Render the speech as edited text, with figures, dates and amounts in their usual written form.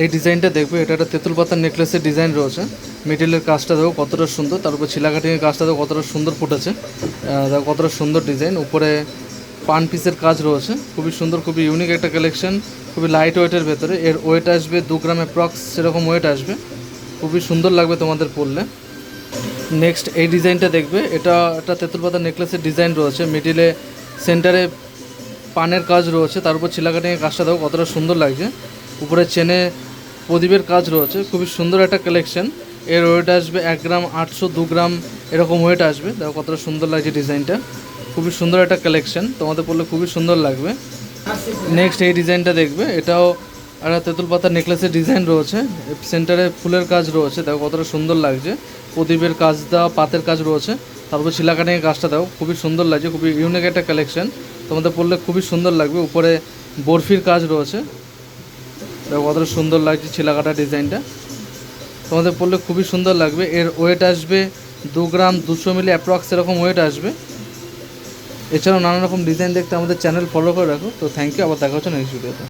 এই ডিজাইনটা দেখবে, এটা একটা তেঁতুল পাতার নেকলেসের ডিজাইন রয়েছে। মিডিলের কাজটা দেখো কতটা সুন্দর, তার উপর ছিলা কাটিংয়ের কাজটা দেখো কতটা সুন্দর ফুটেছে, দেখো কতটা সুন্দর ডিজাইন। উপরে পান পিসের কাজ রয়েছে, খুবই সুন্দর, খুবই ইউনিক একটা কালেকশন, খুবই লাইট ওয়েটের ভেতরে। এর ওয়েট আসবে 2 গ্রাম অ্যাপ্রক্স, সেরকম ওয়েট আসবে, খুবই সুন্দর লাগবে তোমাদের পরলে। নেক্সট এই ডিজাইনটা দেখবে, এটা একটা তেঁতুল পাতার নেকলেসের ডিজাইন রয়েছে। মিডিলে সেন্টারে পানের কাজ রয়েছে, তার উপর ছিলা কাটিংয়ের কাজটা দেখো কতটা সুন্দর লাগছে। উপরে চেনে প্রদীপের কাজ রয়েছে, খুবই সুন্দর একটা কালেকশন। এর ওয়েট আসবে 1 গ্রাম 800, 2 গ্রাম এরকম ওয়েট আসবে। দেখো কতটা সুন্দর লাগছে ডিজাইনটা, খুবই সুন্দর একটা কালেকশন, তোমাদের পরলে খুবই সুন্দর লাগবে। নেক্সট এই ডিজাইনটা দেখবে, এটাও একটা তেঁতুল পাতার নেকলেসের ডিজাইন রয়েছে। সেন্টারে ফুলের কাজ রয়েছে, দেখো কতটা সুন্দর লাগছে। প্রদীপের কাজ দেওয়া, পাতের কাজ রয়েছে, তারপর ছিলা কাটিংয়ের কাজটা দেখো খুবই সুন্দর লাগছে, খুবই ইউনিক একটা কালেকশন, তোমাদের পরলে খুবই সুন্দর লাগবে। উপরে বরফির কাজ রয়েছে, দেখো কতটা সুন্দর লাগছে ছিলা কাটা ডিজাইনটা, তোমাদের পরলে খুবই সুন্দর লাগবে। এর ওয়েট আসবে 2 গ্রাম 200 মিলি অ্যাপ্রক্স, এরকম ওয়েট আসবে। এছাড়াও নানা রকম ডিজাইন দেখতে আমাদের চ্যানেল ফলো করে রাখো। তো থ্যাংক ইউ, আবার দেখা হচ্ছে নেক্সট ভিডিওতে।